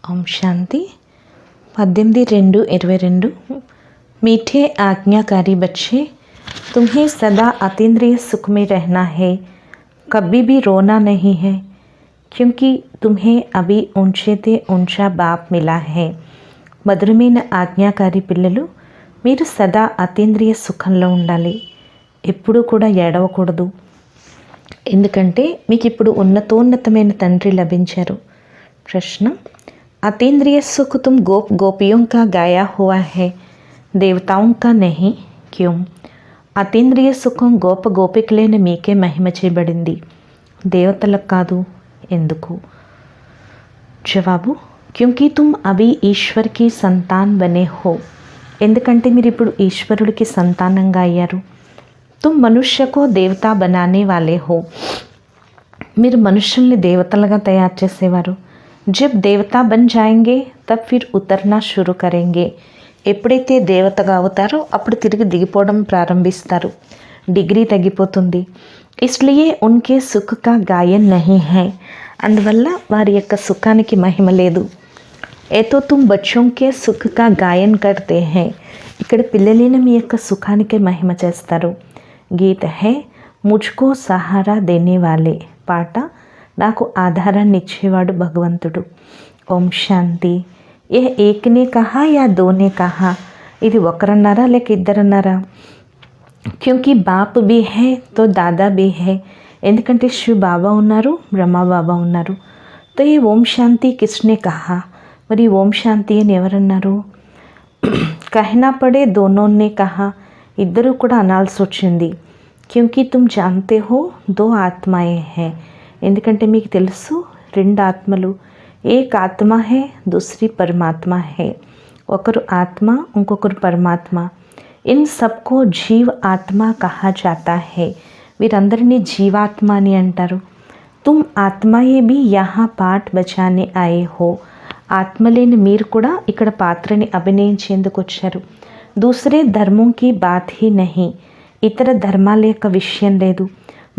ओम शांति 18/2/22। मीठे आज्ञाकारी बच्चे, तुम्हें सदा अतीन्द्रिय सुख में रहना है, कभी भी रोना नहीं है, क्योंकि तुम्हें अभी ऊंचे ते ऊंचा बाप मिला है। మధురమైన ఆజ్ఞాకారి పిల్లలు, మీరు సదా అతీంద్రియ సుఖంలో ఉండాలి, ఎప్పుడూ కూడా ఏడవకూడదు. ఎందుకంటే మీకు ఇప్పుడు ఉన్నతోన్నతమైన తండ్రి లభించారు. ప్రశ్న: अतीन्द्रिय सुख तुम गोप गोपियों का गाया हुआ है, देवताओं का नहीं, क्यों? అతీంద్రియ సుఖం గోప గోపికలైన మీకే మహిమ చేయబడింది, దేవతలకు కాదు. ఎందుకు? జవాబు: क्योंकि तुम अभी ईश्वर की संतान बने हो. ఎందుకంటే మీరు ఇప్పుడు ఈశ్వరుడికి సంతానంగా అయ్యారు. तुम मनुष्य को देवता बनाने वाले हो. మీరు మనుషుల్ని దేవతలుగా తయారు చేసేవారు. जब देवता बन जाएंगे तब फिर उतरना शुरू करेंगे. ఎప్పుడైతే దేవతగా అవుతారో అప్పుడు తిరిగి దిగిపోవడం ప్రారంభిస్తారు, డిగ్రీ తగ్గిపోతుంది. इसलिए उनके सुख का गायन नहीं है. అందువల్ల వారి యొక్క సుఖానికి మహిమ లేదు. ఏ తో तुम बच्चों के सुख का गायन करते हैं. ఇక్కడ పిల్లలైన మీ యొక్క సుఖానికే మహిమ చేస్తారు. గీత హే ముజ్కో సహారా దేనే వాలే. పాట: నాకు ఆధారాన్ని ఇచ్చేవాడు భగవంతుడు. ఓం శాంతి. ఏ ఏకనే కహా యా దోనే కహా. ఇది ఒకరన్నారా లేక ఇద్దరన్నారా? క్యూంకి బాప్ బీ హే తో దాదా బీ హే. ఎందుకంటే శివ బాబా ఉన్నారు, బ్రహ్మ బాబా ఉన్నారు. తో ఏ ఓం శాంతి కిస్నే కహా. మరి ఓం శాంతి అని ఎవరన్నారు? కహనా పడే దోనోనే కహా. ఇద్దరు కూడా అనాల్సి వచ్చింది. క్యూంకి తుమ్ జాన్తే హో దో ఆత్మాయే హే. ఎందుకంటే మీకు తెలుసు, రెండు ఆత్మలు, ఏక్ ఆత్మ హే దూసరి పరమాత్మ హే. ఒకరు ఆత్మ, ఇంకొకరు పరమాత్మ. ఇన్ సబ్కో జీవ్ ఆత్మ కహా జాతా హే. వీరందరినీ జీవాత్మ అని అంటారు. తుమ్ ఆత్మయే భీ యహా పాఠ్ బచానే ఆయే హో. ఆత్మలేని మీరు కూడా ఇక్కడ పాత్రని అభినయించేందుకు వచ్చారు. దూసరే ధర్మం కి బాత్ హీ నహీ. ఇతర ధర్మాల యొక్క విషయం లేదు.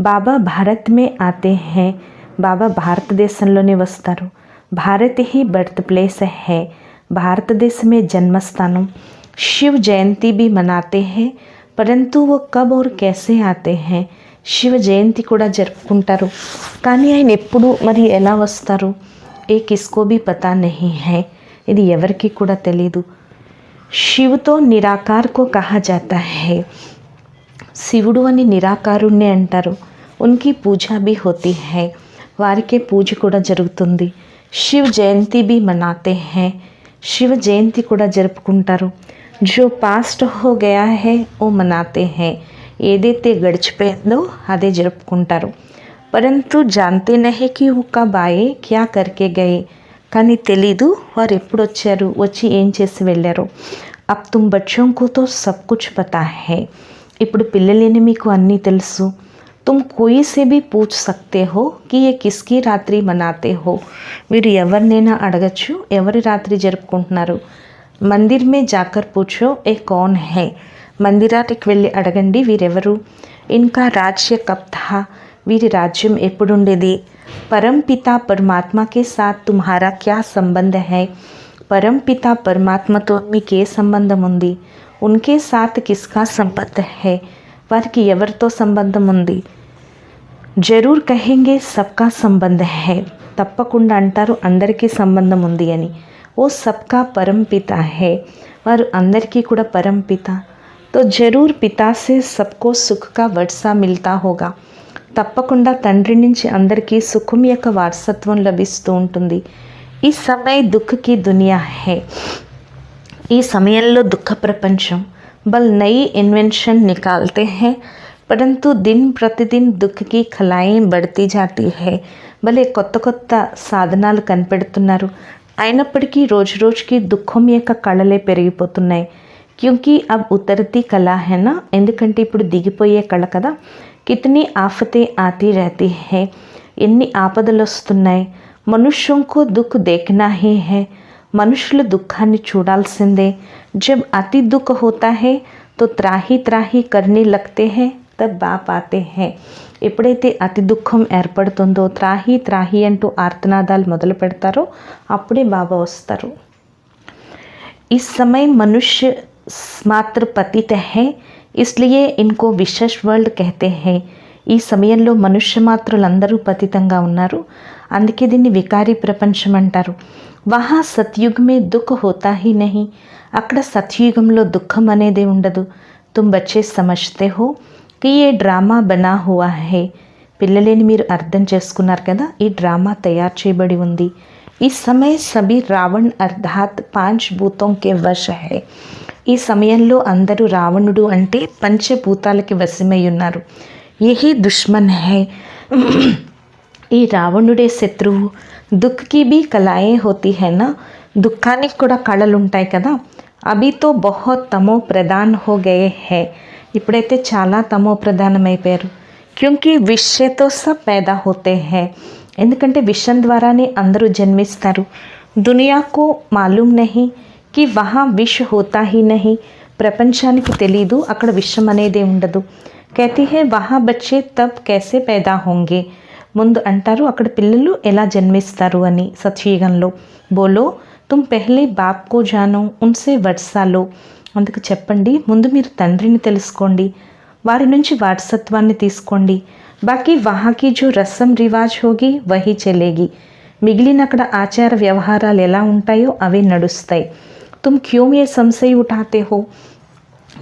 బాబా భారత్ మే ఆతే హే. బాబా భారతదేశంలోనే వస్తారు. భారత్ హీ బర్త్ ప్లేస్ హే. భారతదేశమే జన్మస్థానం. శివ్ జయంతి భీ మనాతే హే, పరంతు वो कब और कैसे आते हैं. శివ జయంతి కూడా జరుపుకుంటారు, కానీ ఆయన ఎప్పుడు మరి ఎలా వస్తారు, ఏ కిస్కో భీ పతా నహీ హై. ఇది ఎవరికి కూడా తెలీదు. శివతో నిరాకార్ కో కహా జాతా హై. శివుడు అని నిరాకారుణ్ణి అంటారు. ఉన్కి పూజా భీ హోతీ హై. వారికే పూజ కూడా జరుగుతుంది. శివ్ జయంతి భీ మనాతే హై. శివ జయంతి కూడా జరుపుకుంటారు. జో పాస్ట్ హో గయా హై ఓ మనాతే హై. ఏదైతే గడిచిపోయిందో అదే జరుపుకుంటారు. పరంతు జాన్తే నహీ కి वो कब आए क्या करके गए. కానీ తెలీదు వారు ఎప్పుడు వచ్చారు, వచ్చి ఏం చేసి వెళ్ళారు. అబ్ తుమ్ బచ్చోं को तो सब कुछ पता है. ఇప్పుడు పిల్లలేని మీకు అన్నీ తెలుసు. తుమ్ కోయి సే భీ పూచ్ సక్తే హో కి ఏ కిస్కి రాత్రి మనాతే హో. మీరు ఎవరినైనా అడగచ్చు, ఎవరి రాత్రి జరుపుకుంటున్నారు. మందిర్ మే జాకర్ పూచో ఏ కౌన్ హై. మందిరానికి వెళ్ళి అడగండి వీరెవరు. ఇన్కా రాజ్య కబ్ థా. వీరి రాజ్యం ఎప్పుడుండేది. పరంపిత పరమాత్మకే సాత్ తుమ్హారా క్యా సంబంధ హై. పరంపిత పరమాత్మతో మీకు ఏ సంబంధం ఉంది. ఉన్కే సాత్ కిస్కా సంబంధ హై. వారికి ఎవరితో సంబంధం ఉంది. జరూర్ కహెంగే సబ్కా సంబంధ హై. తప్పకుండా అంటారు అందరికీ సంబంధం ఉంది అని. ఓ సబ్కా పరంపిత హై. వారు అందరికీ కూడా పరంపిత. తో జరూర్ పితాసే సబ్కో సుఖ్ కా వర్షా మిల్తా హోగా. తప్పకుండా తండ్రి నుంచి అందరికీ సుఖం యొక్క వారసత్వం లభిస్తూ ఉంటుంది. ఈ సమయ దుఃఖకి దునియా హై. ఈ సమయంలో దుఃఖ ప్రపంచం. బల్ నయి ఇన్వెన్షన్ నికాల్తే హై, పరంతు దిన్ ప్రతిదిన్ దుఃఖకి ఖలాయి బడితీ జాతీ హై. భలే కొత్త కొత్త సాధనాలు కనిపెడుతున్నారు, అయినప్పటికీ రోజు రోజుకి దుఃఖం యొక్క కళలే పెరిగిపోతున్నాయి. క్యూంకి అబ్ ఉతరతీ కళ హేనా. ఎందుకంటే ఇప్పుడు దిగిపోయే కళ కదా. కితనీ ఆఫతే ఆతీ రహతీ హై. ఎన్ని ఆపదలు వస్తున్నాయి. మనుష్యోం కో దుఃఖ్ దేఖనా హీ హై. మనుషులు దుఃఖాన్ని చూడాల్సిందే. జబ్ అతి దుఃఖ హోతా హై తో త్రాహి త్రాహి కర్నే లగ్తే హై. तब बाप आते हैं. ఎప్పుడైతే అతి దుఃఖం ఏర్పడుతుందో త్రాహి త్రాహి అంటూ ఆర్తనాదాలు మొదలు పెడతారో అప్పుడే బాబా వస్తారు. इस समय मनुष्य मात्र पतित है, इसलिए इनको विशेष वर्ल्ड कहते हैं. ఈ సమయంలో మనుష్య మాత్రులందరూ పతితంగా ఉన్నారు, అందుకే దీన్ని వికారీ ప్రపంచం అంటారు. వహా సత్యుగ్ మే దుఃఖ్ హోతా హీ నహీ, అక్కడ సత్యుగంలో దుఃఖం అనేదే ఉండదు. తుమ్ బచ్చే సమజ్తే హో కి ఏ డ్రామా బనా హువా హే. పిల్లలేని మీరు అర్థం చేసుకున్నారు కదా, ఈ డ్రామా తయారు చేయబడి ఉంది. ఈ సమయ సభీ రావణ్ అర్థాత్ 5 భూతోం కే వశ హై. ఈ సమయంలో అందరూ రావణుడు అంటే పంచభూతాలకి వశమై ఉన్నారు. యహీ దుష్మన్ హై. ఈ రావణుడే శత్రువు. దుఃఖ్కి బీ కళాయే హోతీ హై నా, దుఃఖానికి కూడా కళలు ఉంటాయి కదా. అభీ తో బహుత్ తమో ప్రధాన్ హో గయే హై. ఇప్పుడైతే చాలా తమో ప్రధానమైపోయారు. క్యూంకీ విషతో సబ్ पैदा होते हैं, ఎందుకంటే విషం ద్వారానే అందరూ జన్మిస్తారు. దునియాకు మాలూమ్ నహీ కి వహా విష్ హోతా హీ నహీ, ప్రపంచానికి తెలీదు అక్కడ విషం అనేదే ఉండదు. कहती है वहाँ बच्चे तब कैसे पैदा होंगे, ముందు అంటారు అక్కడ పిల్లలు ఎలా జన్మిస్తారు అని సత్యుగంలో. బోలో తుమ్ పెహ్లే బాప్ కో జానో ఉన్సే వర్సాలో, అందుకు చెప్పండి ముందు మీరు తండ్రిని తెలుసుకోండి, వారి నుంచి వారసత్వాన్ని తీసుకోండి. బాకీ వహాకి జో రస్మ్ రివాజ్ హోగి వహీ చలేగి, మిగిలిన అక్కడ ఆచార వ్యవహారాలు ఎలా ఉంటాయో అవే నడుస్తాయి. తుమ్ క్యోం ఏ సంశయం ఉఠాతే హో,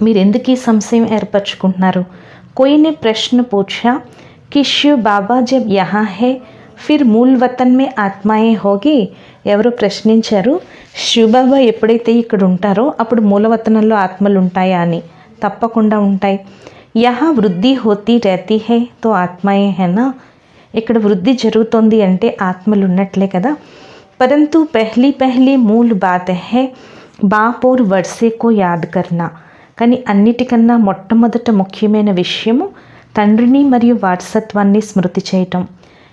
మీరు ఎందుకు ఈ సంశయం ఏర్పరచుకుంటున్నారు. कोई ने प्रश्न पूछा कि शिव बाबा जब यहाँ है फिर मूल वतन में ఆత్మాయే होगी. ఎవరో ప్రశ్నించారు, శివబాబా ఎప్పుడైతే ఇక్కడ ఉంటారో అప్పుడు మూలవతనంలో ఆత్మలు ఉంటాయా అని. తప్పకుండా ఉంటాయి. యహా వృద్ధి హోతీ रहती है तो ఆత్మాయే है ना, ఇక్కడ వృద్ధి జరుగుతోంది అంటే ఆత్మలు ఉన్నట్లే కదా. परंतु पहली पहली मूल बात है बाप और वर्षे को याद करना. కానీ అన్నిటికన్నా మొట్టమొదట ముఖ్యమైన విషయము తండ్రిని మరియు వారసత్వాన్ని స్మృతి చేయటం.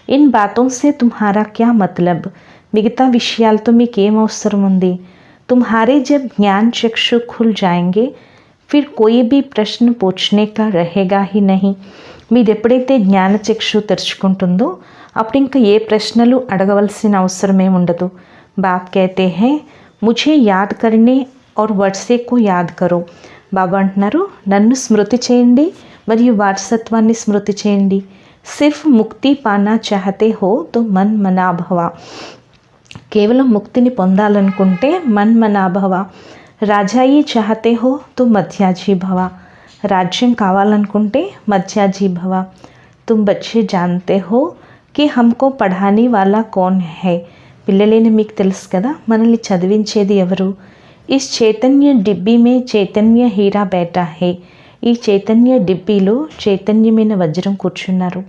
ఇన్ బాతోం సే తుమ్హారా క్యా మతలబ్, మిగతా విషయాలతో మీకేం అవసరం ఉంది. తుమ్హారే జబ్ జ్ఞాన్ చక్షు ఖుల్ జాయేంగే ఫిర్ కోయి భీ ప్రశ్న పూఛనే కా రహేగా హీ నహీ. మీది ఎప్పుడైతే జ్ఞానచక్షు తెరుచుకుంటుందో అప్పుడు ఇంకా ఏ ప్రశ్నలు అడగవలసిన అవసరమే ఉండదు. బాప్ कहते हैं मुझे याद करने और वर्षे को याद करो. బాబా అంటున్నారు నన్ను స్మృతి చేయండి మరియు వారసత్వాన్ని స్మృతి చేయండి. సిర్ఫ్ ముక్తి పానా చాహతే హో తో మన్ మనాభవ, కేవలం ముక్తిని పొందాలనుకుంటే మన్ మనాభవ. రాజాయి చాహతే హో తో మధ్యాజీ భవ, రాజ్యం కావాలనుకుంటే మధ్యాజీ భవ. తుమ్ బచ్చే జాన్తే హో కి హమ్కో పఢానీ వాలా కౌన్ హై. పిల్లలేని మీకు తెలుసు కదా మనల్ని చదివించేది ఎవరు. ఇస్ చైతన్య డిబ్బీ మే చైతన్య హీరా బేటా హే. ఈ చైతన్య డిబ్బీలో చైతన్యమైన వజ్రం కూర్చున్నారు.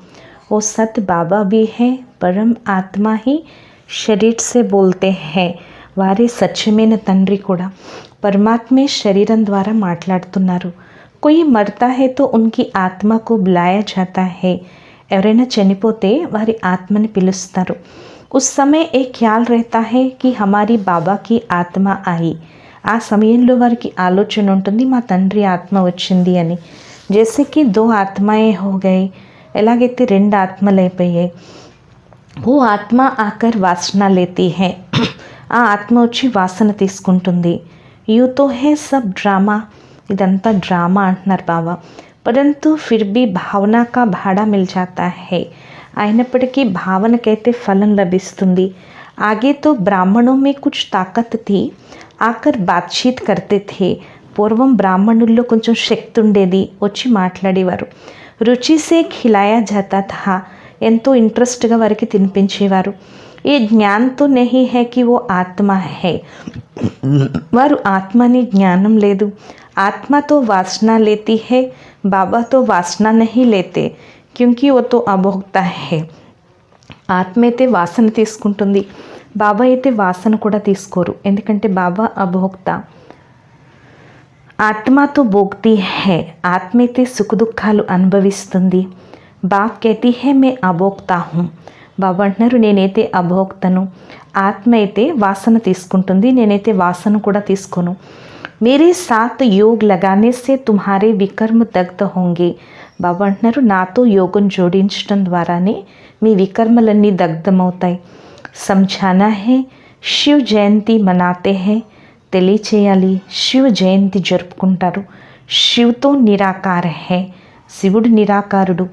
ఓ సత్ బాబా భీ హై పరం ఆత్మా హీ శరీర్ సే బోల్తే హై. వారే సత్యమైన తండ్రి కూడా, పరమాత్మే శరీరం ద్వారా మాట్లాడుతున్నారు. కోయి మర్తా హై తో ఉన్కి ఆత్మకు బులాయా జాతా హై. ఎవరైనా చనిపోతే వారి ఆత్మని పిలుస్తారు. ఉస్ సమయ ఏ ఖ్యాల్ रहता है कि हमारी बाबा की आत्मा आई. ఆ సమయంలో వారికి ఆలోచన ఉంటుంది మా తండ్రి ఆత్మ వచ్చింది అని. జైసేకి 2 ఆత్మాయే హో గయి, ఎలాగైతే 2 ఆత్మలు అయిపోయాయి. ఓ ఆత్మ ఆకర్ వాసన లేతీ హై, ఆ ఆత్మ వచ్చి వాసన తీసుకుంటుంది. యూతో హే సబ్ డ్రామా, ఇదంతా డ్రామా అంటున్నారు బాబా. పరంతు ఫిర్ భీ భావన కా భాడా మిల్ జాతా హై, అయినప్పటికీ భావనకైతే ఫలం లభిస్తుంది. ఆగే తో బ్రాహ్మణో మే కుచ్ తాకత్ థీ ఆకర్ బాత్చీత్ కర్తే థే. పూర్వం బ్రాహ్మణుల్లో కొంచెం శక్తి ఉండేది, వచ్చి మాట్లాడేవారు. రుచిసే ఖిలాయా జాతా థా, ఎంతో ఇంట్రెస్ట్గా వారికి తినిపించేవారు. ఏ జ్ఞాన్తో నహీ హై కి ఓ ఆత్మ హై, వారు ఆత్మని జ్ఞానం లేదు. ఆత్మతో వాసన లేతీ హై, బాబాతో వాసన నహీ లేతే క్యూంకీ ఓ తో అభోక్తా హై. ఆత్మ అయితే వాసన తీసుకుంటుంది, బాబా అయితే వాసన కూడా తీసుకోరు, ఎందుకంటే బాబా అభోక్త. ఆత్మతో భోక్తి హై, ఆత్మ అయితే సుఖదుఖాలు అనుభవిస్తుంది. బాప్ कहती है मैं అభోక్తా హూ, బాబా అంటున్నారు నేనైతే అభోక్తను. ఆత్మ అయితే వాసన తీసుకుంటుంది, నేనైతే వాసన కూడా తీసుకోను. मेरे साथ योग लगाने से तुम्हारे विकर्म दग्ध होंगे, బాబా అంటున్నారు, నాతో యోగం జోడించడం ద్వారానే మీ వికర్మలన్నీ దగ్ధమవుతాయి. సమझाना है శివ్ జయంతి మనాతే హే, తెలియచేయాలి శివ్ జయంతి జరుపుకుంటారు. శివ్తో నిరాకార హే, శివుడు నిరాకారుడు.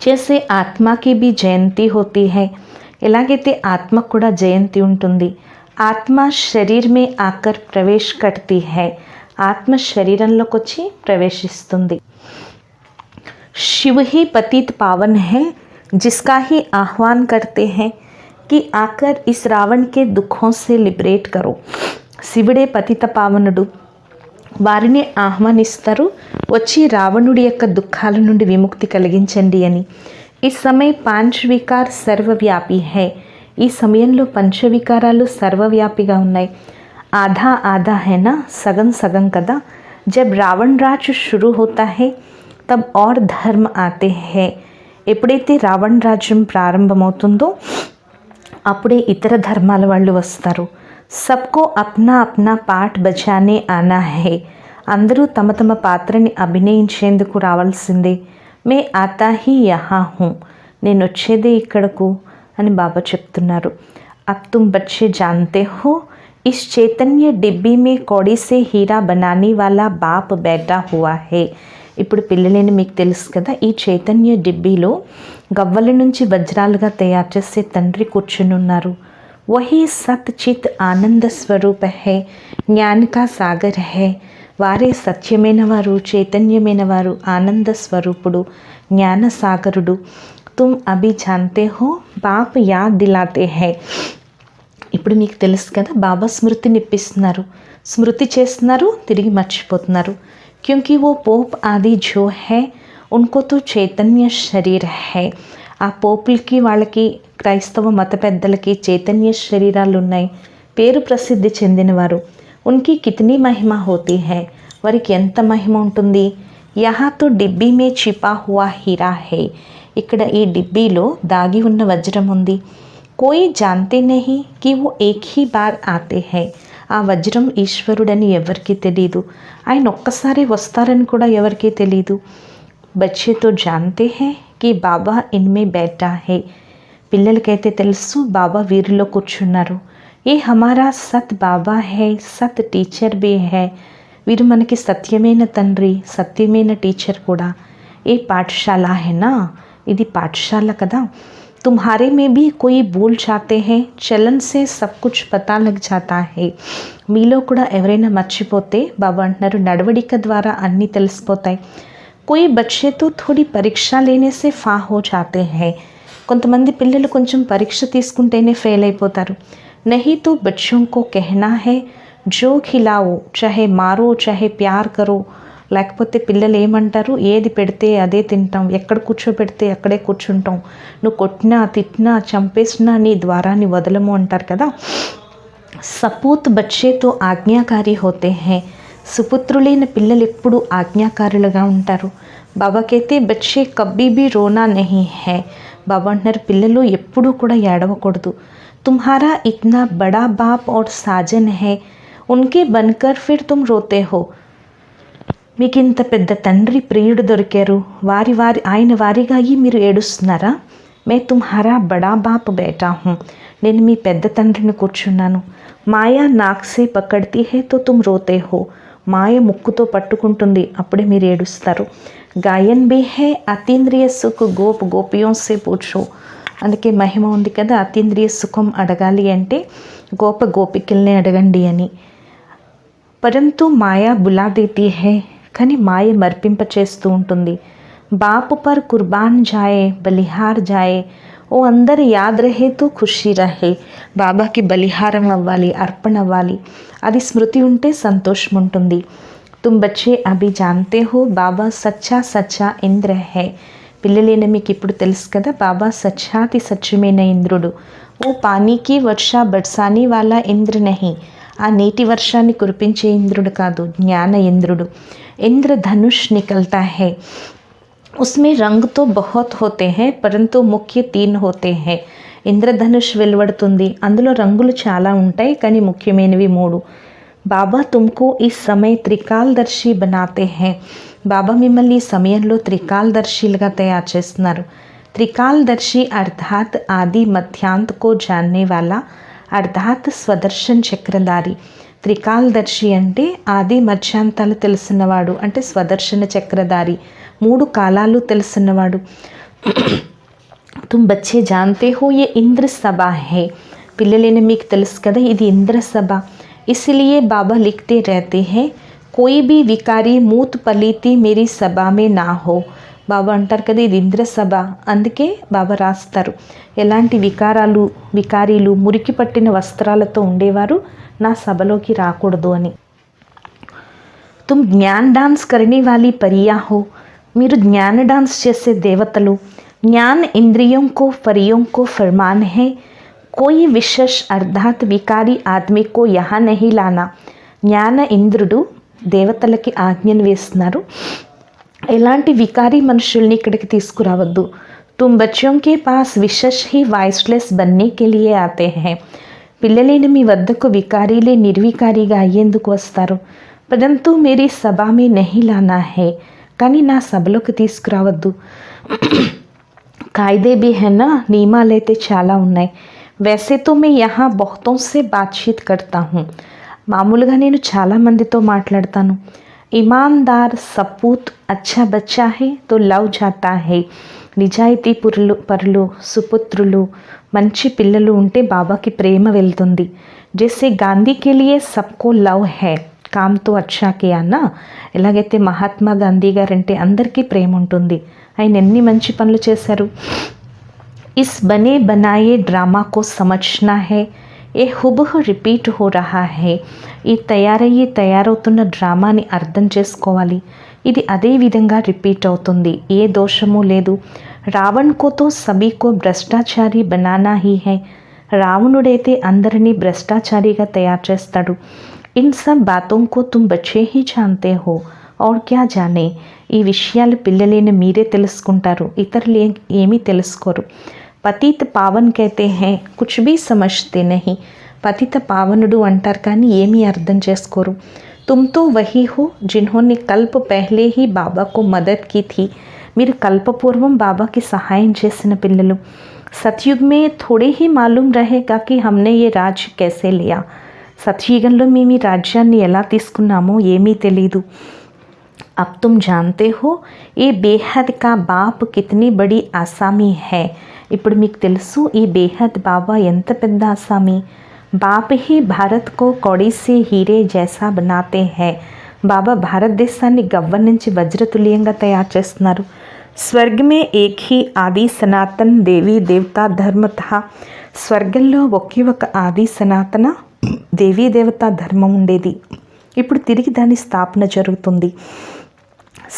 जैसे आत्मा की भी जयंती होती है, ఎలాగైతే ఆత్మకు కూడా జయంతి ఉంటుంది. ఆత్మ శరీర్ మే ఆకర్ ప్రవేశ్ కర్తీ హై, ఆత్మ శరీరంలోకి వచ్చి ప్రవేశిస్తుంది. शिव ही पतित पावन है, जिसका ही आह्वान करते हैं कि आकर इस रावण के दुखों से लिबरेट करो. శివుడే పతిత పావనుడు, వారిని ఆహ్వానిస్తారు, వచ్చి రావణుడి యొక్క దుఃఖాల నుండి విముక్తి కలిగించండి అని. ఈ సమయ పాంచవికార్ సర్వవ్యాపి హై, ఈ సమయంలో పంచవికారాలు సర్వవ్యాపిగా ఉన్నాయి. ఆధా ఆధా హైనా, సగం సగం కదా. జబ్ రావణ్ రాజ్ షురూ హోతా హై తబ్ ఔర్ ధర్మ ఆతే హై, ఎప్పుడైతే రావణ్ రాజ్యం ప్రారంభమవుతుందో అప్పుడే ఇతర ధర్మాల వాళ్ళు వస్తారు. సబ్కో అప్నా అప్నా పాఠ్ బజానే ఆనా హై, అందరూ తమ తమ పాత్రని అభినయించేందుకు రావాల్సిందే. మే ఆతా హీ యహా హూ, నేను వచ్చేదే ఇక్కడకు అని బాబా చెప్తున్నారు. అబ్ తుమ్ బచ్చే జాన్తే హో, ఇస్ చైతన్య డిబ్బీ మే కౌడీ సే హీరా బనానీ వాలా బాప్ బైఠా హువా హై. ఇప్పుడు పిల్లలేని మీకు తెలుసు కదా, ఈ చైతన్య డిబ్బీలో గవ్వల నుంచి వజ్రాలుగా తయారు చేసే తండ్రి కూర్చుని ఉన్నారు. వహీ సత్ చిత్ ఆనంద స్వరూప హై, జ్ఞాన్ కా సాగర్ హై. వారే సత్యమైన వారు, చైతన్యమైన వారు, ఆనంద స్వరూపుడు, జ్ఞాన సాగరుడు. తుమ్ అభి జాన్తే హో, బాప్ యాద్ దిలాతే హై. ఇప్పుడు మీకు తెలుసు కదా, బాబా స్మృతిని ఇప్పిస్తున్నారు, స్మృతి చేస్తున్నారు, తిరిగి మర్చిపోతున్నారు. क्योंकि वो पोप आदि जो है उनको तो చైతన్య శరీర్ హై. ఆ పోపులకి వాళ్ళకి క్రైస్తవ మత పెద్దలకి చైతన్య శరీరాలు ఉన్నాయి, పేరు ప్రసిద్ధి చెందినవారు. ఉన్కి కితనీ మహిమ హోతీ హై, వారికి ఎంత మహిమ ఉంటుంది. యహా తో డిబ్బీ మే చిపా హువా హీరా హై, ఇక్కడ ఈ డిబ్బీలో దాగి ఉన్న వజ్రం ఉంది. కోయి జాన్తే నహీ కి వో ఏక్ హీ బార్ ఆతే హై, ఆ వజ్రం ఈశ్వరుడని ఎవరికీ తెలీదు, ఆయన ఒక్కసారి వస్తారని కూడా ఎవరికీ తెలీదు. బచ్చే తో జాన్తే హై కి బాబా ఇన్మే బైఠా హై, పిల్లలకైతే తెలుసు బాబా వీరిలో కూర్చున్నారు. ఏ హమారా సత్ బాబా హై, సత్ టీచర్ బీ హై, వీరు మనకి సత్యమైన తండ్రి, సత్యమైన టీచర్ కూడా. ఏ పాఠశాల హైనా, ఇది పాఠశాల కదా. तुम्हारे में भी कोई भूल जाते हैं, चलन से सब कुछ पता लग जाता है. మీలో కూడా ఎవరైనా మర్చిపోతే బాబా అంటున్నారు, నడవడిక ద్వారా అన్నీ తెలిసిపోతాయి. कोई बच्चे तो थोड़ी परीक्षा लेने से फा हो जाते हैं, కొంతమంది పిల్లలు కొంచెం పరీక్ష తీసుకుంటేనే ఫెయిల్ అయిపోతారు. नहीं तो बच्चों को कहना है जो खिलाओ चाहे मारो चाहे प्यार करो. లేకపోతే పిల్లలు ఏమంటారు, ఏది పెడితే అదే తింటాం, ఎక్కడ కూర్చోబెడితే అక్కడే కూర్చుంటాం, నువ్వు కొట్టినా తిట్టినా చంపేసినా నీ ద్వారాన్ని వదలము అంటారు కదా. సపూత్ బచ్చేతో ఆజ్ఞాకారి హోతే హై, సుపుత్రులైన పిల్లలు ఎప్పుడు ఆజ్ఞాకారులుగా ఉంటారు. బాబాకైతే బచ్చే కబ్బీ బీ రోనా నహీ హై, బాబా అంటున్నారు పిల్లలు ఎప్పుడూ కూడా ఏడవకూడదు. తుమ్హారా ఇత్నా బడా బాప్ ఔర్ సాజన్ హై, ఉన్కే బన్కర్ ఫిర్ తుమ్ రోతే హో. మీకు ఇంత పెద్ద తండ్రి ప్రియుడు దొరికారు, ఆయన వారిగా మీరు ఏడుస్తున్నారా. మే తుమ్హారా బడా బాప్ బేటా హూ, నేను మీ పెద్ద తండ్రిని కూర్చున్నాను. మాయా నాక్సే పకడ్తీ హే తో తుమ్ రోతే హో, మాయ ముక్కుతో పట్టుకుంటుంది, అప్పుడే మీరు ఏడుస్తారు. గాయన్ బీ హే అతీంద్రియ సుఖ్ గోప్ గోపియోం సే పూఛో, అందుకే మహిమ ఉంది కదా, అతీంద్రియ సుఖం అడగాలి అంటే గోప గోపికల్ని అడగండి అని. పరంతు మాయా బులా దేతీ హై, కానీ మాయ మర్పింప చేస్తూ ఉంటుంది. బాపు పర్ కుర్బాన్ జాయే బలిహార్ జాయే, ఓ అందరు యాద్ రహే తో ఖుషీ రహే, బాబాకి బలిహారం అవ్వాలి, అర్పణ అవ్వాలి, అది స్మృతి ఉంటే సంతోషం ఉంటుంది. తుమ్ బచ్చే అభి జాన్తే హో బాబా సచ్చా సచ్చా ఇంద్ర హై, పిల్లలైన మీకు ఇప్పుడు తెలుసు కదా, బాబా సచ్చాతి సత్యమైన ఇంద్రుడు. ఓ పానీకి వర్షా బర్సానీ వాలా ఇంద్ర నహీ, ఆ నీటి వర్షాన్ని కురిపించే ఇంద్రుడు కాదు, జ్ఞాన ఇంద్రుడు. इंद्रधनुष निकलता है, उसमें रंग तो बहुत होते हैं परंतु मुख्य 3 होते हैं. ఇంద్రధనుష్ వెలువడుతుంది, అందులో రంగులు చాలా ఉంటాయి కానీ ముఖ్యమైనవి 3. బాబా తుమ్కో ఈ సమయ త్రికాలదర్శి బనాతే హై, బాబా మిమ్మల్ని ఈ సమయంలో త్రికాలదర్శిలుగా తయారు చేస్తున్నారు. त्रिकालदर्शी अर्थात आदि मध्यांत को जानने वाला अर्थात స్వదర్శన్ చక్రధారి. త్రికాలదర్శి అంటే ఆది మధ్యాంతాలు తెలుసున్నవాడు, అంటే స్వదర్శన చక్రధారి, 3 కాలాలు తెలుసున్నవాడు. तुम बच्चे जानते हो ये इंद्र सभा है. పిల్లలైన మీకు తెలుసు కదా ఇది ఇంద్ర సభ. इसलिए बाबा लिखते रहते हैं कोई भी विकारी मूत पलीती मेरी सभा में ना हो. బాబా అంటారు కదా ఇది ఇంద్ర సభ, అందుకే బాబా రాస్తారు ఎలాంటి వికారీలు మురికి పట్టిన వస్త్రాలతో ఉండేవారు నా సభలోకి రాకూడదు అని. తుమ్ జ్ఞాన్ డాన్స్ కరణే వాली परियां हो. మీరు జ్ఞాన డాన్స్ చేసే దేవతలు. జ్ఞాన్ ఇంద్రియోं को परियों को फरमान है कोई विशेष अर्थात विकारी आदमी को यहाँ नहीं लाना. జ్ఞాన ఇంద్రుడు దేవతలకి ఆజ్ఞను వేస్తున్నారు, ఎలాంటి వికారీ మనుషుల్ని ఇక్కడికి తీసుకురావద్దు. तुम बच्चों के पास विशेष ही वाइसलेस बनने के लिए आते हैं. పిల్లలైన మీ వద్దకు వికారీలే నిర్వికారిగా అయ్యేందుకు వస్తారు. परंतु मेरी सभा में नहीं लाना है. కానీ నా సభలోకి తీసుకురావద్దు. कायदे भी है ना, నియమాలైతే చాలా ఉన్నాయి. वैसे तो मैं यहाँ बहुतों से बातचीत करता हूँ. మామూలుగా నేను చాలా మందితో మాట్లాడతాను. ईमानदार सपूत अच्छा बच्चा है तो लव जाता है. నిజాయితీ పరులు సుపుత్రులు మంచి పిల్లలు ఉంటే బాబాకి ప్రేమ వెళ్తుంది. జైసే గాంధీ కే లియే సబ్కో లవ్ హై కామ్ తో అచ్చా కియా నా. ఎలాగైతే మహాత్మా గాంధీ గారంటే అందరికీ ప్రేమ ఉంటుంది, ఆయన ఎన్ని మంచి పనులు చేశారు. इस बने बनाए ड्रामा को समझना है ఏ హుబహు రిపీట్ హో రహా హై. ఈ తయారవుతున్న డ్రామాని అర్థం చేసుకోవాలి, ఇది అదే విధంగా రిపీట్ అవుతుంది, ఏ దోషము లేదు. రావణ్ కో తో సభీ కో భ్రష్టాచారి బనానా హీ హై. రావణుడైతే అందరినీ భ్రష్టాచారిగా తయారు చేస్తాడు. In sub బాతోం co Tum బచ్చే he జాన్తే హో ఔర్ క్యా జానే. ఈ విషయాలు పిల్లలైన మీరే తెలుసుకుంటారు, ఇతరులు ఏమీ తెలుసుకోరు. పతిత పావన్ कहते हैं कुछ भी समझते नहीं. పతిత పావనుడు అంటారు కానీ ఏమీ అర్థం చేసుకోరు. तुम तो वही हो जिन्होंने कल्प पहले ही बाबा को मदद की थी. మీరు కల్పపూర్వం బాబాకి సహాయం చేసిన పిల్లలు. సత్యుగ్ మే थोड़े ही मालूम रहेगा कि हमने ये राज्य कैसे लिया. సత్యుగంలో మేము ఈ రాజ్యాన్ని ఎలా తీసుకున్నామో ఏమీ తెలీదు. अब तुम जानते हो ये बेहद का बाप कितनी बड़ी आसामी है. ఇప్పుడు మీకు తెలుసు ఈ బేహద్ బాబా ఎంత పెద్ద ఆసామి. బాప్ హీ భారత్ కో కౌడీ సే హీరే జైసా బనాతే హై. బాబా భారతదేశాన్ని గవ్వ నుంచి వజ్రతుల్యంగా తయారు చేస్తున్నారు. స్వర్గ మే ఏక్ హీ ఆది సనాతన్ దేవీ దేవతా ధర్మ థా. స్వర్గంలో ఒకే ఒక ఆది సనాతన దేవీ దేవతా ధర్మం ఉండేది, ఇప్పుడు తిరిగి దాని స్థాపన జరుగుతుంది.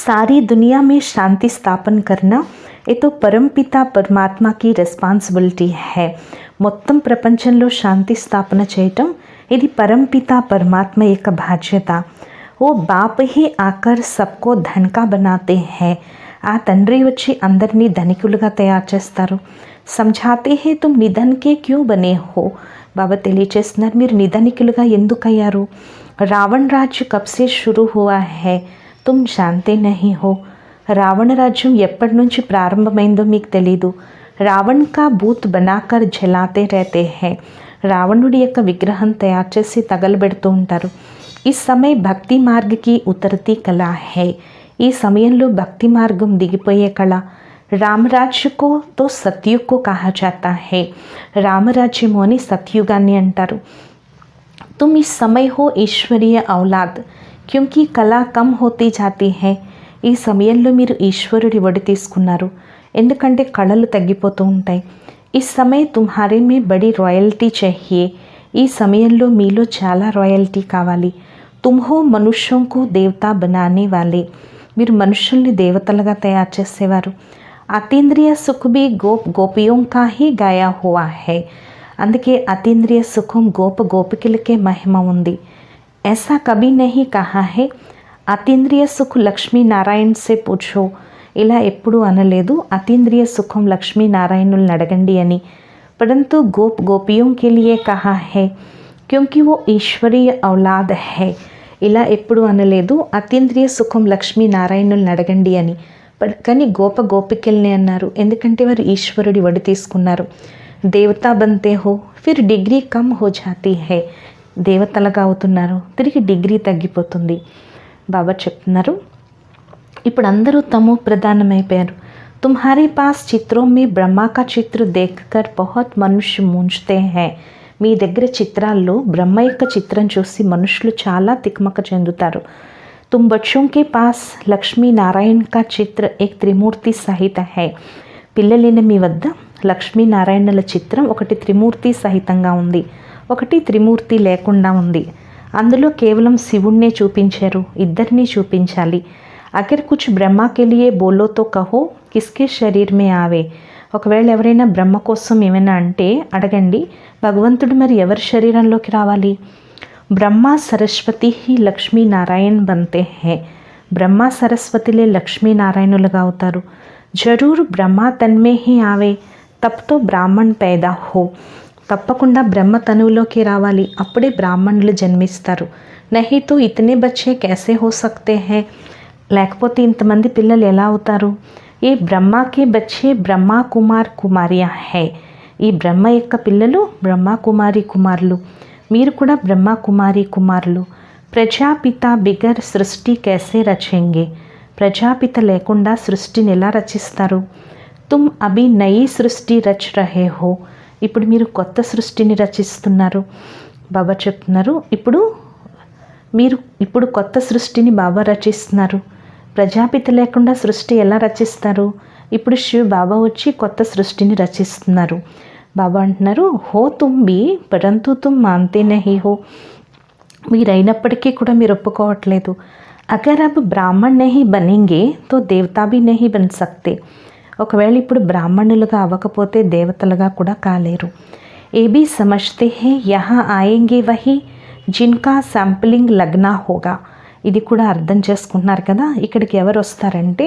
సారీ దునియా మే శాంతి స్థాపన కర్నా ये तो परमपिता परमात्मा की రెస్పాన్సిబిలిటీ है. మొత్తం ప్రపంచంలో శాంతి స్థాపన చేయటం ఇది పరంపిత పరమాత్మ యొక్క బాధ్యత. ఓ బాప్ హీ ఆకర్ సబ్కో ధన్కా బనాతే హై. ఆ తండ్రి వచ్చి అందరినీ ధనికులుగా తయారు చేస్తారు. సమझाते हैं तुम निधन के क्यों बने हो. బాబా తెలియచేస్తున్నారు మీరు నిధనికులుగా ఎందుకయ్యారు. రావణ్ రాజ్య కబ్ సే షురూ హువా హై तुम जानते नहीं हो. రావణ రాజ్యం ఎప్పటి నుంచి ప్రారంభమైందో మీకు తెలీదు. రావణ్ కా భూత్ బనాకర్ జలాతే रहते हैं. రావణుడి యొక్క విగ్రహం తయారు చేసి తగలబెడుతూ ఉంటారు. ఈ సమయ భక్తి మార్గకి ఉతరతి కళ హై. ఈ సమయంలో భక్తి మార్గం దిగిపోయే కళ. రామరాజ్యకో తో సత్యుగ్కో కహా జాతా హై. రామరాజ్యము అని సత్యుగాన్ని అంటారు. तुम इस समय हो ईश्वरीय औलाद क्योंकि कला कम होती जाती है. ఈ సమయంలో మీరు ఈశ్వరుడి వడి తీసుకున్నారు, ఎందుకంటే కళలు తగ్గిపోతూ ఉంటాయి. ఈ సమయ తుమ్హారే మే బడి రాయల్టీ चाहिए. ఈ సమయంలో మీలో చాలా రాయల్టీ కావాలి. తుమ్ హో మనుష్యోం కో దేవతా బనానే వాలే. మీరు మనుషుల్ని దేవతలుగా తయారు చేసేవారు. అతీంద్రియ సుఖ భీ గోపియోం కా హీ గాయా హువా హై. అందుకే అతీంద్రియ సుఖం గోపికలకే మహిమ ఉంది. ऐसा कभी नहीं कहा है అతీంద్రియ సుఖ లక్ష్మీనారాయణ సే పూछो. ఇలా ఎప్పుడూ అనలేదు అతీంద్రియ సుఖం లక్ష్మీనారాయణుల్ని అడగండి అని. परंतु गोपियों के लिए कहा है क्योंकि वो ईश्वरीय औलाद है. ఇలా ఎప్పుడు అనలేదు అతీంద్రియ సుఖం లక్ష్మీనారాయణుల్ని అడగండి అని. కానీ గోపికల్ని అన్నారు, ఎందుకంటే వారు ఈశ్వరుడి వడి తీసుకున్నారు. దేవతా బంతే హో ఫిర్ డిగ్రీ కమ్ హో జాతీ హై, దేవతలుగా అవుతున్నారు, తిరిగి డిగ్రీ తగ్గిపోతుంది. బాబా చెప్తున్నారు, ఇప్పుడు అందరూ తమో ప్రధానమైపోయారు. తుమ్హారే పాస్ చిత్రోं में బ్రహ్మా కా చిత్ర దేఖ్కర్ బహుత్ మనుష్య మూంజతే హై. మీ దగ్గర చిత్రాల్లో బ్రహ్మ యొక్క చిత్రం చూసి మనుషులు చాలా తిక్మక చెందుతారు. तुम बच्चों के पास లక్ష్మీ నారాయణ కా చిత్ర ఏక్ త్రిమూర్తి సహిత హై. పిల్లలైన మీ వద్ద లక్ష్మీనారాయణుల చిత్రం ఒకటి త్రిమూర్తి సహితంగా ఉంది, ఒకటి త్రిమూర్తి లేకుండా ఉంది. అందులో కేవలం శివుణ్ణే చూపించారు, ఇద్దరినీ చూపించాలి. అగర్ కుచ్ బ్రహ్మా కే లియే బోలో తో కహో కిస్కే శరీర్ మే ఆవే. ఒకవేళ ఎవరైనా బ్రహ్మ కోసం ఏమైనా అంటే అడగండి, భగవంతుడు మరి ఎవరి శరీరంలోకి రావాలి? బ్రహ్మ సరస్వతి హి లక్ష్మీనారాయణ బంతే హే. బ్రహ్మ సరస్వతిలే లక్ష్మీనారాయణులుగా అవుతారు. జరూర్ బ్రహ్మ తన్మే హి ఆవే తబ్ తో బ్రాహ్మణ్ పైదా హో. తప్పకుండా బ్రహ్మ తనువులోకి రావాలి, అప్పుడే బ్రాహ్మణులు జన్మిస్తారు. నహీ తో ఇతనే బచ్చే कैसे हो सकते हैं. లేకపోతే ఇంతమంది పిల్లలు ఎలా అవుతారు? ఈ బ్రహ్మకే బచ్చే బ్రహ్మా కుమార్ కుమారియా హై. ఈ బ్రహ్మ యొక్క పిల్లలు బ్రహ్మా కుమారి కుమారులు, మీరు కూడా బ్రహ్మా కుమారి కుమారులు. ప్రజాపిత బిగర్ సృష్టి कैसे రచేంగే. ప్రజాపిత లేకుండా సృష్టిని ఎలా రచిస్తారు? తుమ్ అభి నయీ సృష్టి రచ్ రహే హో. ఇప్పుడు మీరు కొత్త సృష్టిని రచిస్తున్నారు. బాబా చెప్తున్నారు, ఇప్పుడు కొత్త సృష్టిని బాబా రచిస్తున్నారు. ప్రజాపిత లేకుండా సృష్టి ఎలా రచిస్తారు? ఇప్పుడు శివ బాబా వచ్చి కొత్త సృష్టిని రచిస్తున్నారు. బాబా అంటున్నారు, హో తుమ్ బి పరంతు తుమ్ మాన్తే నహీ హో. మీరైనప్పటికీ కూడా మీరు ఒప్పుకోవట్లేదు. అగర్ అబ్ బ్రాహ్మణ్ నహీ బనేంగే తో దేవతా భీ నహీ బన్ సక్తే. ఒకవేళ ఇప్పుడు బ్రాహ్మణులుగా అవ్వకపోతే దేవతలుగా కూడా కాలేరు. ఏ భీ సమజ్తే హే యహా ఆయేంగే వహీ జిన్కా శాంప్లింగ్ లగ్నా హోగా. ఇది కూడా అర్థం చేసుకుంటున్నారు కదా, ఇక్కడికి ఎవరు వస్తారంటే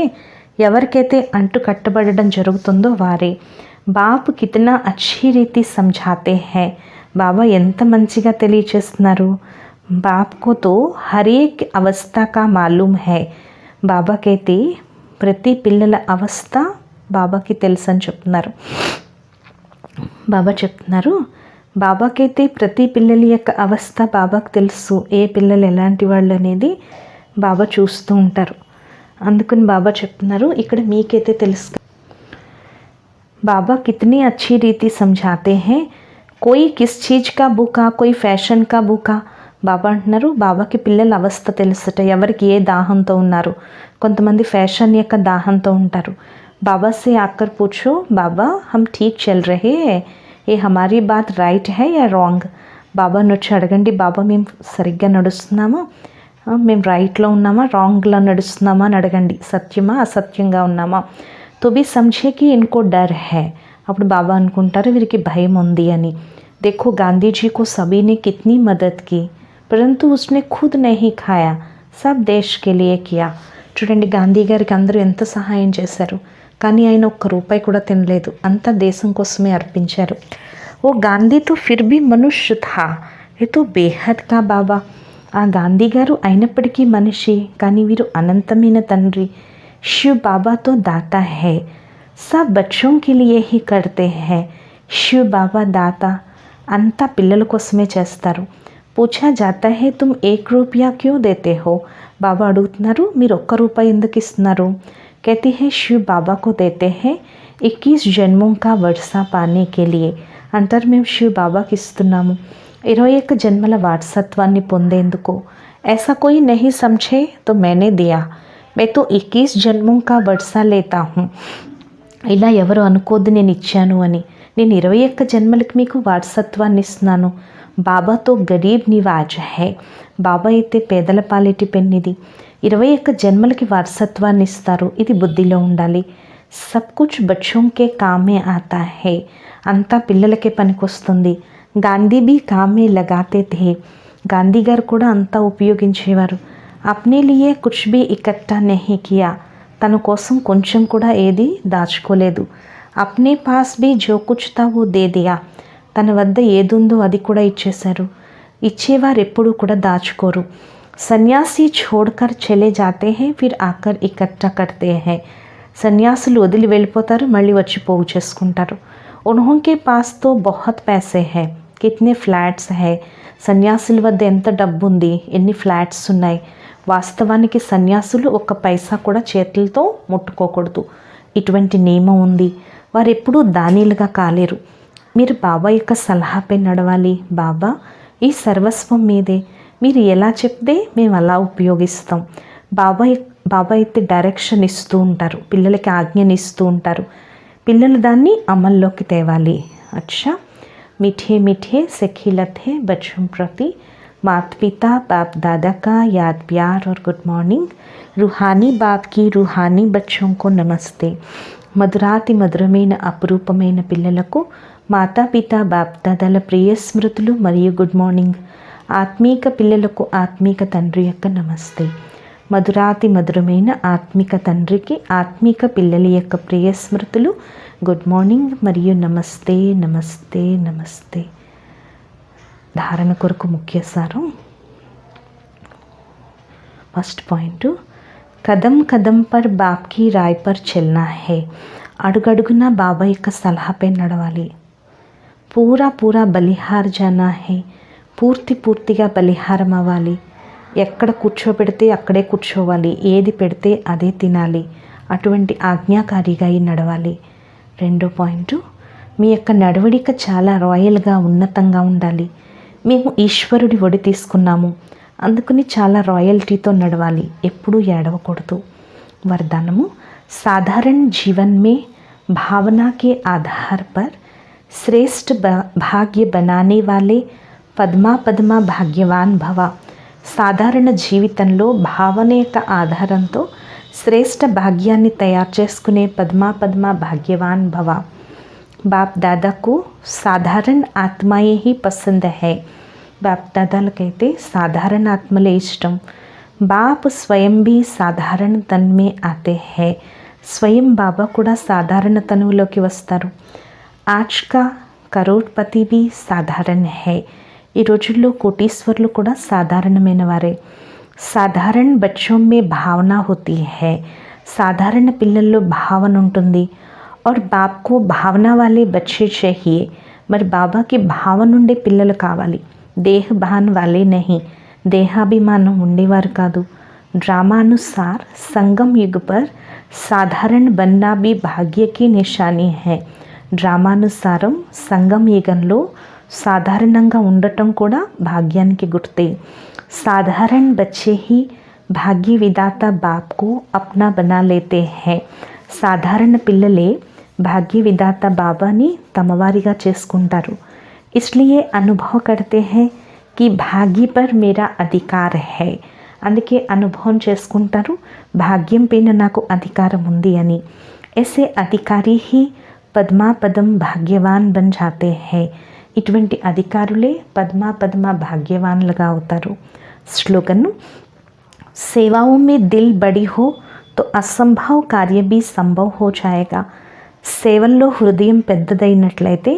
ఎవరికైతే అంటు కట్టబడడం జరుగుతుందో వారే. బాప్ కితనా అచ్చీ రీతి సమझाते हैं. బాబా ఎంత మంచిగా తెలియచేస్తున్నారు. బాప్కో తో హరేక్ అవస్థ కా మాలూమ్ హై. బాబాకైతే ప్రతి పిల్లల అవస్థ బాబాకి తెలుసు అని చెప్తున్నారు. బాబా చెప్తున్నారు, బాబాకైతే ప్రతి పిల్లల యొక్క అవస్థ బాబాకు తెలుసు, ఏ పిల్లలు ఎలాంటి వాళ్ళు అనేది బాబా చూస్తూ ఉంటారు. అందుకని బాబా చెప్తున్నారు, ఇక్కడ మీకైతే తెలుసు. బాబా కితనీ అచ్చీ రీతి సమझाते हैं. కోయి కిస్ చీజ్ కా భూకా, కోయి ఫ్యాషన్ కా భూకా. బాబా అంటున్నారు, బాబాకి పిల్లల అవస్థ తెలుసుట, ఎవరికి ఏ దాహంతో ఉన్నారు. కొంతమంది ఫ్యాషన్ యొక్క దాహంతో ఉంటారు. బాబా సే ఆకర్ పూछो, బాబా హమ్ ఠీక్ చల్ రహే హై, ఏ హమారీ బాత్ రైట్ హై యా రాంగ్. బాబాని వచ్చి అడగండి, బాబా మేము సరిగ్గా నడుస్తున్నామా, మేము రైట్లో ఉన్నామా రాంగ్లో నడుస్తున్నామా అని అడగండి. సత్యమా అసత్యంగా ఉన్నామా. తో భీ సమझे कि इनको डर है. అప్పుడు బాబా అనుకుంటారు వీరికి భయం ఉంది అని. देखो गांधी जी को सभी ने कितनी मदद की, परंतु उसने खुद नहीं खाया, सब देश के लिए किया. చూడండి, గాంధీ గారికి అందరూ ఎంత సహాయం చేశారు, కానీ ఆయన ఒక్క రూపాయి కూడా తినలేదు, అంతా దేశం కోసమే అర్పించారు. ఓ గాంధీ తో ఫిర్ భీ మనుష్య థా, ఏ తో బేహద్ కా బాబా. ఆ గాంధీ గారు అయినప్పటికీ మనిషి, కానీ వీరు అనంతమైన తండ్రి. शिव बाबा तो दाता है, सब बच्चों के लिए ही करते हैं. शिव बाबा दाता, అంతా పిల్లల కోసమే చేస్తారు. పూछा जाता है तुम 1 रुपया क्यों देते हो. బాబా అడుగుతున్నారు, మీరు 1 రూపాయి ఎందుకు ఇస్తున్నారు. कहते हैं शिव बाबा को देते हैं 21 जन्मों का वर्षा पाने के लिए. అంటారు మేము శివ్ బాబాకి ఇస్తున్నాము 21 జన్మల వారసత్వాన్ని పొందేందుకు. ऐसा कोई नहीं समझे तो मैंने दिया, मैं तो 21 జన్మం కా వర్షా లేతా హూँ. ఇలా ఎవరు అనుకోద్దు నేను ఇచ్చాను అని. నేను 21 జన్మలకి మీకు వారసత్వాన్ని ఇస్తున్నాను. బాబాతో గరీబ్ నివాజ్ హై. బాబా అయితే పేదల పాలిటి పెన్నిది. 21 జన్మలకి వారసత్వాన్ని ఇస్తారు, ఇది బుద్ధిలో ఉండాలి. సబ్ కుచ్ బచ్చోం కే కామే ఆతా హై. అంతా పిల్లలకే పనికొస్తుంది. గాంధీ బీ కామే లగాతే థే. గాంధీ గారు కూడా అంతా ఉపయోగించేవారు. అప్నే లియే కుచ్ భీ ఇకట్టా నహీ కియా. తన కోసం కొంచెం కూడా ఏది దాచుకోలేదు. అప్నే పాస్ భీ జో కుచ్ తా వో దే దియా. తన వద్ద ఏదుందో అది కూడా ఇచ్చేశారు. ఇచ్చేవారు ఎప్పుడూ కూడా దాచుకోరు. సన్యాసి छोड़कर चले जाते हैं फिर आकर इकट्ठा करते हैं. సన్యాసులు వదిలి వెళ్ళిపోతారు, మళ్ళీ వచ్చి పోగు చేసుకుంటారు. उन्होंने पास तो बहुत पैसे हैं, कितने ఫ్లాట్స్ है. సన్యాసుల వద్ద ఎంత డబ్బు ఉంది, ఎన్ని ఫ్లాట్స్ ఉన్నాయి. వాస్తవానికి సన్యాసులు ఒక్క పైసా కూడా చేతులతో ముట్టుకోకూడదు, ఇటువంటి నియమం ఉంది. వారు ఎప్పుడూ దానీలుగా కాలేరు. మీరు బాబా యొక్క సలహాపై నడవాలి. బాబా ఈ సర్వస్వం మీదే, మీరు ఎలా చెప్తే మేము అలా ఉపయోగిస్తాం. బాబా అయితే డైరెక్షన్ ఇస్తూ ఉంటారు, పిల్లలకి ఆజ్ఞని ఇస్తూ ఉంటారు. పిల్లలు దాన్ని అమల్లోకి తేవాలి. అచ్చా, मीठे मीठे से खिलते बच्चों प्रति माता पिता बाप दादा का याद प्यार और गुड मॉर्निंग. रूहानी बाप की रूहानी बच्चों को नमस्ते. మధురాతి మధురమైన అపురూపమైన పిల్లలకు మాతాపిత బాప్దాదాల ప్రియ స్మృతులు మరియు గుడ్ మార్నింగ్. ఆత్మీక పిల్లలకు ఆత్మీక తండ్రి యొక్క నమస్తే. మధురాతి మధురమైన ఆత్మిక తండ్రికి ఆత్మిక పిల్లల యొక్క ప్రియ స్మృతులు, గుడ్ మార్నింగ్ మరియు నమస్తే నమస్తే నమస్తే. ధారణ కొరకు ముఖ్య సారం. ఫస్ట్ పాయింట్, కదం కదం పర్ బాప్ కీ రాయ్ పర్ చల్నా హే. అడుగడుగునా బాబా యొక్క సలహాపై నడవాలి. పూరా పూరా బలిహార్ జానా హే. పూర్తిగా బలిహారం అవ్వాలి. ఎక్కడ కూర్చోబెడితే అక్కడే కూర్చోవాలి, ఏది పెడితే అదే తినాలి. అటువంటి ఆజ్ఞాకారిగా నడవాలి. రెండో పాయింట్, మీ యొక్క నడవడిక చాలా రాయల్గా ఉన్నతంగా ఉండాలి. మేము ఈశ్వరుడి ఒడి తీసుకున్నాము, అందుకని చాలా రాయల్టీతో నడవాలి, ఎప్పుడూ ఏడవకూడదు. వరదానము, సాధారణ జీవన్ మే భావనా కే ఆధార్ పర్ శ్రేష్ఠ భాగ్య బనానే వాలే పద్మా పద్మా భాగ్యవాన్ భవ. సాధారణ జీవితంలో భావన యొక్క ఆధారంతో శ్రేష్ఠ భాగ్యాన్ని తయారు చేసుకునే పద్మా పద్మా భాగ్యవాన్ భవ. బాప్ దాదాకు సాధారణ ఆత్మాయే హీ పసంద్ హై. బాప్ దాదాలకైతే సాధారణ ఆత్మలే ఇష్టం. బాప్ స్వయం భీ సాధారణ తన్మే ఆతే హై. స్వయం బాబా కూడా సాధారణ తనువులోకి వస్తారు. ఆజ్ కా కరోడ్పతి భీ సాధారణ హై. ఈ రోజుల్లో కోటీశ్వరులు కూడా సాధారణమైన వారే. సాధారణ బచ్చోं में భావన होती है. సాధారణ పిల్లల్లో భావన ఉంటుంది. और बाप को భావన वाले बच्चे चाहिए. మరి బాబాకి భావన ఉండే పిల్లలు కావాలి, దేహ భాన్ వాలే నహీ. దేహాభిమానం ఉండేవారు కాదు. డ్రామానుసార్ సంగం యుగ్ పర్ సాధారణ బన్నా భీ భాగ్యకి నిశానీ హై. డ్రామానుసారం సంగం యుగంలో సాధారణంగా ఉండటం కూడా భాగ్యానికి గుర్తే. సాధారణ బచ్చే హీ భాగ్య విధాత బాప్ को अपना बना लेते हैं. సాధారణ పిల్లలే భాగ్య విధాత బాబాని తమవారిగా చేసుకుంటారు. इसलिए अनुभव करते हैं कि भाग्य पर मेरा अधिकार है. అందుకే అనుభవం చేసుకుంటారు, భాగ్యం పైన నాకు అధికారం ఉంది అని. ऐसे अधिकारी ही పద్మా పదం భాగ్యవాన్ బన్ జాతే హై. ఇటువంటి అధికారులే పద్మా పద్మా భాగ్యవాన్లుగా అవుతారు. స్లోగన్, సేవాओं में दिल बड़ी हो तो असंभव कार्य भी संभव हो जाएगा. సేవల్లో హృదయం పెద్దదైనట్లయితే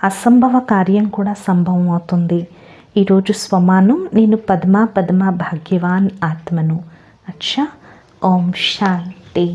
అసంభవ కార్యం కూడా సంభవం అవుతుంది. ఈరోజు స్వమానం, నేను పద్మా పద్మా భాగ్యవాన్ ఆత్మను. అచ్చా, ఓం శాంతి.